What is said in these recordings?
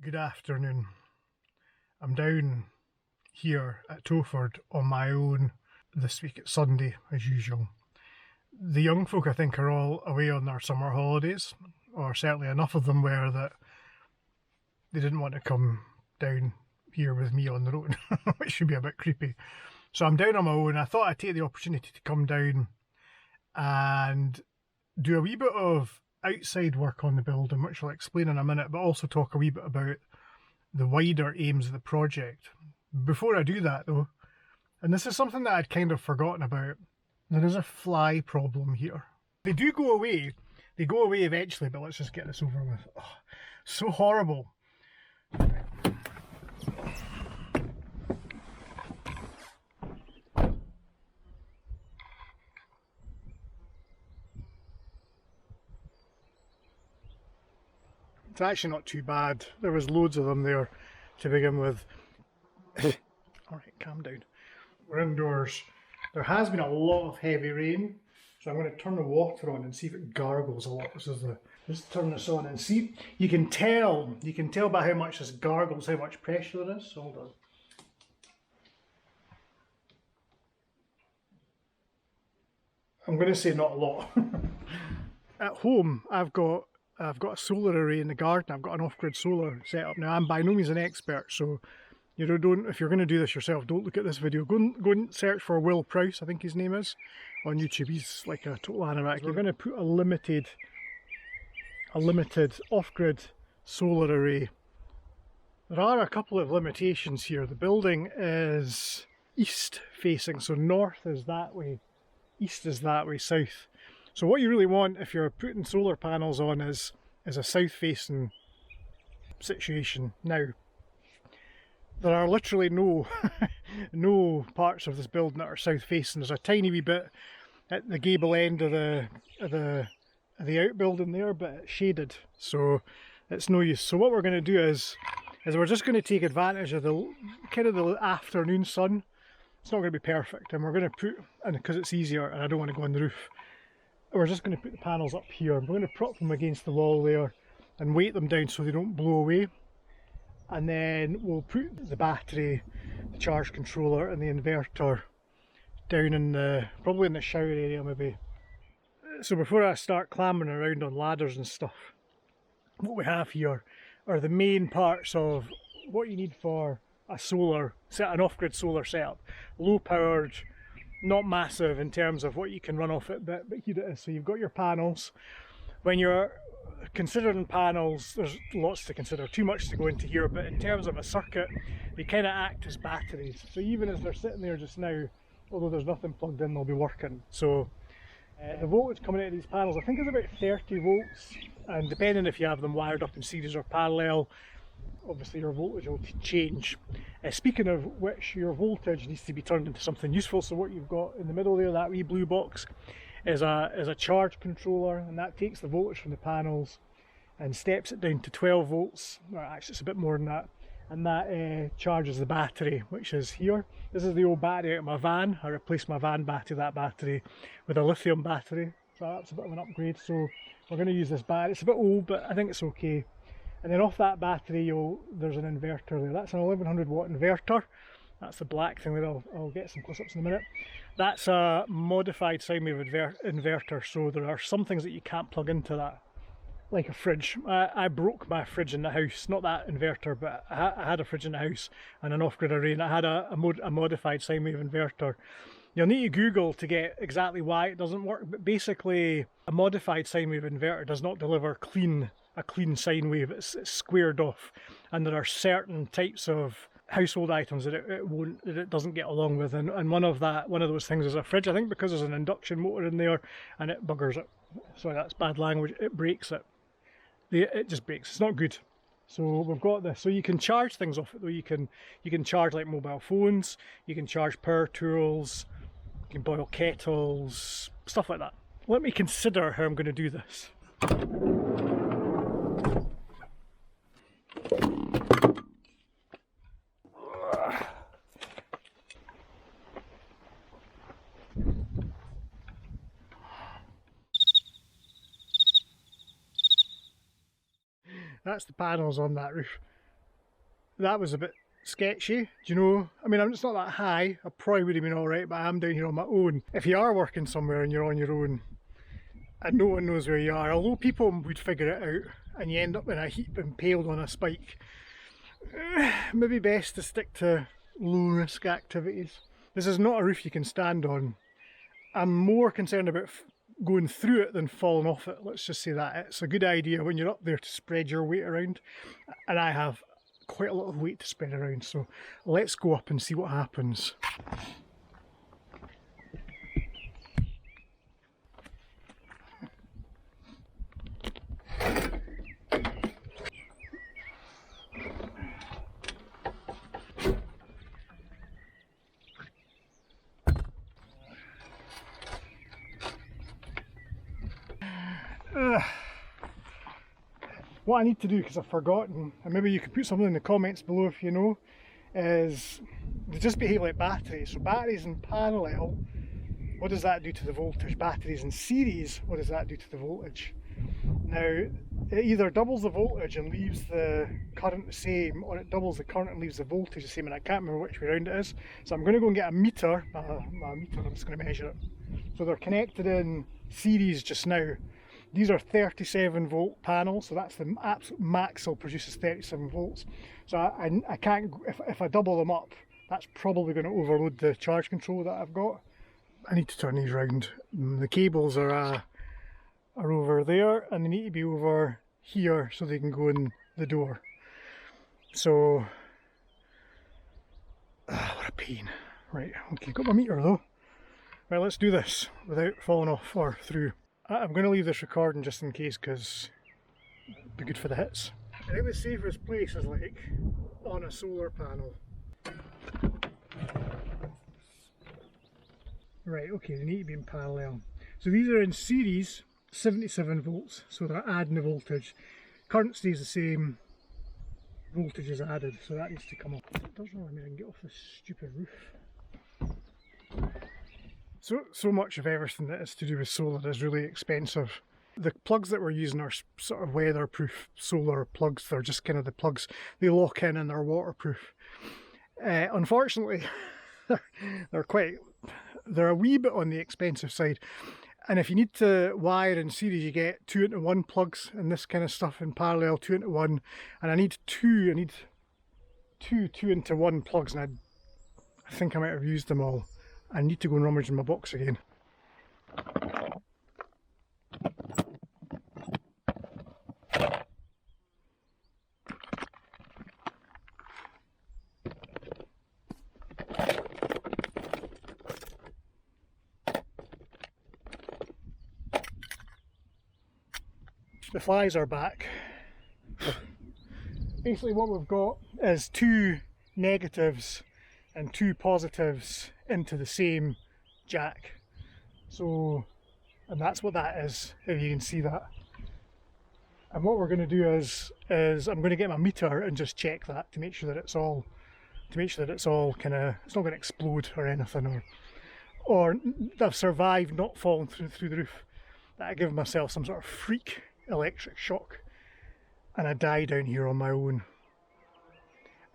Good afternoon. I'm down here at Towford on my own this week. It's Sunday as usual. The young folk I think are all away on their summer holidays, or certainly enough of them were that they didn't want to come down here with me on the road, which should be a bit creepy. So I'm down on my own. I thought I'd take the opportunity to come down and do a wee bit of outside work on the building, which I'll explain in a minute, but also talk a wee bit about the wider aims of the project. Before I do that though, and this is something that I'd kind of forgotten about, there is a fly problem here. They do go away, they go away eventually, but let's just get this over with. Oh, so horrible. It's actually not too bad. There was loads of them there to begin with. Alright, calm down. We're indoors. There has been a lot of heavy rain, so I'm going to turn the water on and see if it gargles a lot. Just turn this on and see. You can tell by how much this gargles how much pressure there is. Hold on. I'm going to say not a lot. At home, I've got a solar array in the garden. I've got an off-grid solar set up. Now, I'm by no means an expert, so you know, don't, if you're going to do this yourself, don't look at this video. Go and search for Will Prowse, I think his name is, on YouTube. He's like a total anorak. We're going to put a limited off-grid solar array. There are a couple of limitations here. The building is east facing, so north is that way, east is that way, south. So what you really want if you're putting solar panels on is a south facing situation. Now, there are literally no parts of this building that are south facing. There's a tiny wee bit at the gable end of the outbuilding there, but it's shaded, so it's no use. So what we're going to do is we're just going to take advantage of the kind of the afternoon sun. It's not going to be perfect, and we're going to put, and because it's easier and I don't want to go on the roof, we're just going to put the panels up here. We're going to prop them against the wall there and weight them down so they don't blow away. And then we'll put the battery, the charge controller and the inverter down in probably in the shower area maybe. So before I start clambering around on ladders and stuff, what we have here are the main parts of what you need for an off-grid solar setup. Low powered, not massive in terms of what you can run off it, but here it is. So you've got your panels. When you're considering panels, there's lots to consider, too much to go into here, but in terms of a circuit, they kind of act as batteries. So even as they're sitting there just now, although there's nothing plugged in, they'll be working. So the voltage coming out of these panels, I think is about 30 volts, and depending if you have them wired up in series or parallel, obviously your voltage will change. Speaking of which, your voltage needs to be turned into something useful, so what you've got in the middle there, that wee blue box, is a charge controller, and that takes the voltage from the panels and steps it down to 12 volts, or actually it's a bit more than that, and that charges the battery, which is here. This is the old battery out of my van. I replaced my van battery, that battery, with a lithium battery, so that's a bit of an upgrade. So we're going to use this battery. It's a bit old, but I think it's okay. And then off that battery, there's an inverter there. That's an 1100 watt inverter. That's the black thing there. I'll get some close-ups in a minute. That's a modified sine wave inverter, so there are some things that you can't plug into that, like a fridge. I broke my fridge in the house, not that inverter, but I had a fridge in the house and an off-grid array, and I had a modified sine wave inverter. You'll need to Google to get exactly why it doesn't work, but basically a modified sine wave inverter does not deliver a clean sine wave. It's squared off, and there are certain types of household items that it doesn't get along with, and one of those things is a fridge. I think because there's an induction motor in there and it buggers it. Sorry, that's bad language. It breaks it. It just breaks. It's not good. So we've got this. So you can charge things off it though. You can charge like mobile phones. You can charge power tools. You can boil kettles, stuff like that. Let me consider how I'm going to do this. That's the panels on that roof. that was a bit sketchy, do you know? I mean, it's not that high, I probably would have been alright, but I'm down here on my own. If you are working somewhere and you're on your own and no one knows where you are, although people would figure it out and you end up in a heap impaled on a spike, maybe best to stick to low risk activities. This is not a roof you can stand on. I'm more concerned about going through it than falling off it, let's just say that. It's a good idea when you're up there to spread your weight around, and I have quite a lot of weight to spread around, so let's go up and see what happens. What I need to do, because I've forgotten, and maybe you could put something in the comments below if you know, is they just behave like batteries. So batteries in parallel, what does that do to the voltage? Batteries in series, what does that do to the voltage? Now, it either doubles the voltage and leaves the current the same, or it doubles the current and leaves the voltage the same, and I can't remember which way around it is. So I'm going to go and get a meter, I'm just going to measure it. So they're connected in series just now. These are 37 volt panels, so that's the absolute max will produce is 37 volts. So I can't, if I double them up, that's probably going to overload the charge control that I've got. I need to turn these round. The cables are over there, and they need to be over here so they can go in the door. So, what a pain. Right, okay, got my meter though. Right, let's do this without falling off or through. I'm going to leave this recording just in case, because it'd be good for the hits. I think the safest place is like on a solar panel. Right, okay, they need to be in parallel. So these are in series, 77 volts, so they're adding the voltage. Current stays the same, voltage is added, so that needs to come up. It doesn't really mean I can get off this stupid roof. So much of everything that is to do with solar is really expensive. The plugs that we're using are sort of weatherproof solar plugs. They're just kind of the plugs, they lock in and they're waterproof. Unfortunately, they're a wee bit on the expensive side. And if you need to wire in series, you get 2-into-1 plugs and this kind of stuff in parallel, 2-into-1. And I need two 2-into-1 plugs, and I think I might have used them all. I need to go and rummage in my box again. The flies are back. Basically what we've got is 2 negatives and 2 positives into the same jack. So, and that's what that is, if you can see that. And what we're going to do is I'm going to get my meter and just check that to make sure that it's all kind of, it's not going to explode or anything, or I've survived not falling through the roof, that I give myself some sort of freak electric shock and I die down here on my own.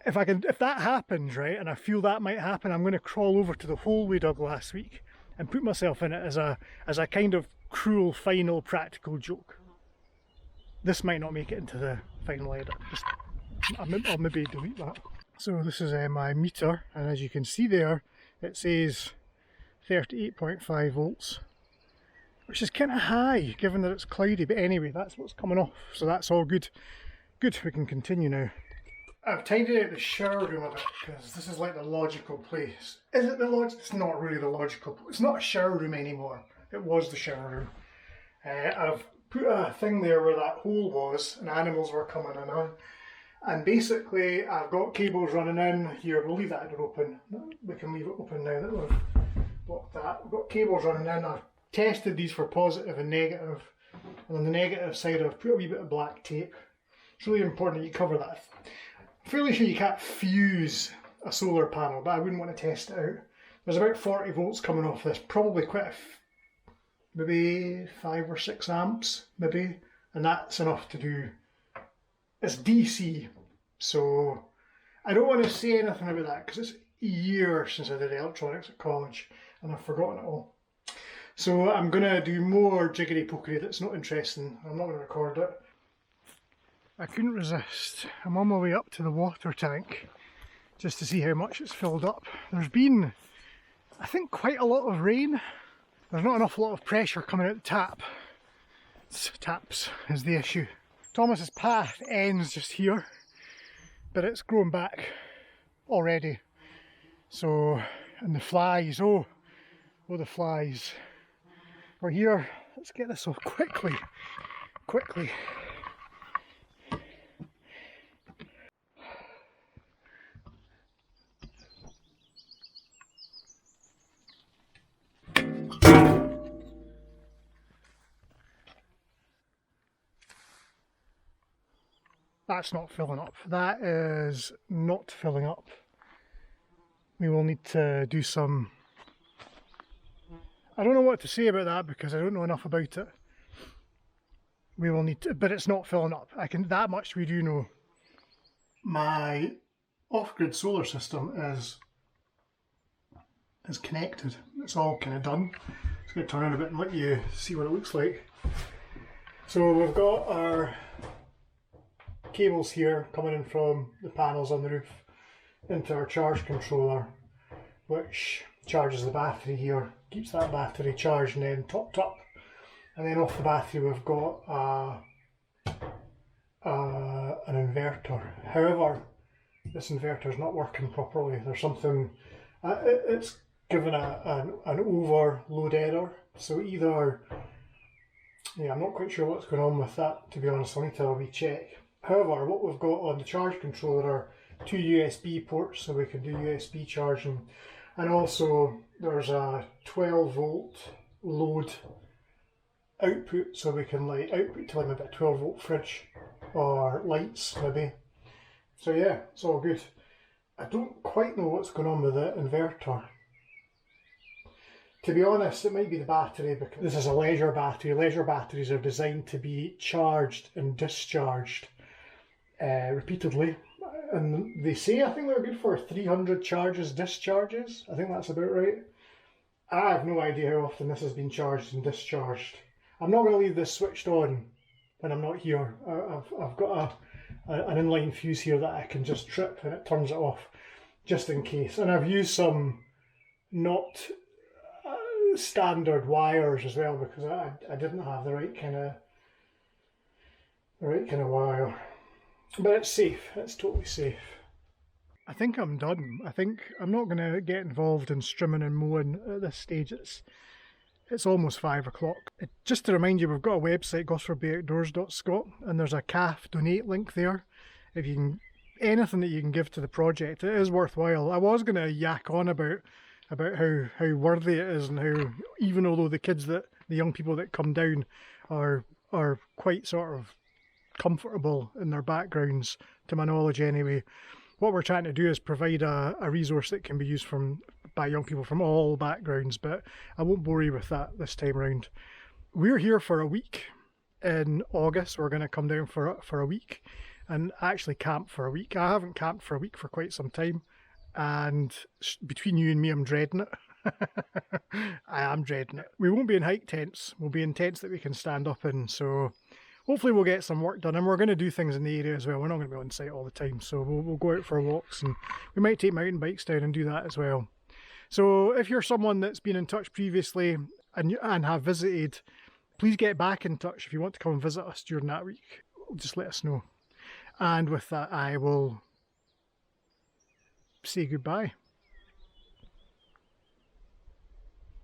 If that happens, right, and I feel that might happen, I'm going to crawl over to the hole we dug last week and put myself in it as a kind of cruel final practical joke. This might not make it into the final edit. I'll maybe delete that. So this is my meter, and as you can see there, it says 38.5 volts, which is kind of high given that it's cloudy, but anyway, that's what's coming off, so that's all good. Good, we can continue now. I've tidied out the shower room a bit because this is like the logical place. Is it the logical? It's not really the logical. It's not a shower room anymore. It was the shower room. I've put a thing there where that hole was and animals were coming in on. And basically I've got cables running in here. We'll leave that door open. We can leave it open now that we've blocked that. We've got cables running in. I've tested these for positive and negative. And on the negative side I've put a wee bit of black tape. It's really important that you cover that. I'm fairly sure you can't fuse a solar panel, but I wouldn't want to test it out. There's about 40 volts coming off this, probably quite maybe 5 or 6 amps, maybe, and that's enough to do. It's DC, so I don't want to say anything about that because it's years since I did electronics at college and I've forgotten it all. So I'm going to do more jiggery pokery that's not interesting. I'm not going to record it. I couldn't resist. I'm on my way up to the water tank just to see how much it's filled up. There's been, I think, quite a lot of rain. There's not an awful lot of pressure coming out the tap. Taps is the issue. Thomas's path ends just here, but it's grown back already. So, and the flies, oh the flies. We're here, let's get this off quickly. That's not filling up. That is not filling up. We will need to do some... I don't know what to say about that because I don't know enough about it. We will need to, but it's not filling up. That much we do know. My off-grid solar system is connected. It's all kind of done. Just going to turn around a bit and let you see what it looks like. So we've got our cables here coming in from the panels on the roof into our charge controller, which charges the battery here, keeps that battery charged and then topped up. And then off the battery we've got an inverter. However, this inverter is not working properly. There's something, it's given an overload error. So either, yeah, I'm not quite sure what's going on with that, to be honest. I'll need to have a wee check. However, what we've got on the charge controller are 2 USB ports, so we can do USB charging. And also there's a 12 volt load output, so we can like output to like maybe a 12 volt fridge or lights maybe. So yeah, it's all good. I don't quite know what's going on with the inverter. To be honest, it might be the battery, because this is a leisure battery. Leisure batteries are designed to be charged and discharged repeatedly. And they say, I think they're good for 300 charges, discharges. I think that's about right. I have no idea how often this has been charged and discharged. I'm not going to leave this switched on when I'm not here. I've got an inline fuse here that I can just trip and it turns it off, just in case. And I've used some not standard wires as well, because I didn't have the right kind of wire. But it's safe, it's totally safe. I think I'm done. I think I'm not going to get involved in strimming and mowing at this stage. It's almost 5 o'clock. Just to remind you, we've got a website, Gosford Bay Outdoors .SCIO, and there's a CAF donate link there. If you can, anything that you can give to the project, it is worthwhile. I was going to yak on about how worthy it is, and how, even although the young people that come down are quite sort of comfortable in their backgrounds, to my knowledge anyway, what we're trying to do is provide a resource that can be used by young people from all backgrounds, but I won't bore you with that this time round. We're here for a week in August. We're going to come down for a week and actually camp for a week. I haven't camped for a week for quite some time, and between you and me, I'm dreading it. I am dreading it. We won't be in hike tents. We'll be in tents that we can stand up in, so hopefully we'll get some work done, and we're going to do things in the area as well. We're not going to be on site all the time, so we'll go out for walks, and we might take mountain bikes down and do that as well. So if you're someone that's been in touch previously and have visited, please get back in touch. If you want to come and visit us during that week, just let us know. And with that, I will say goodbye.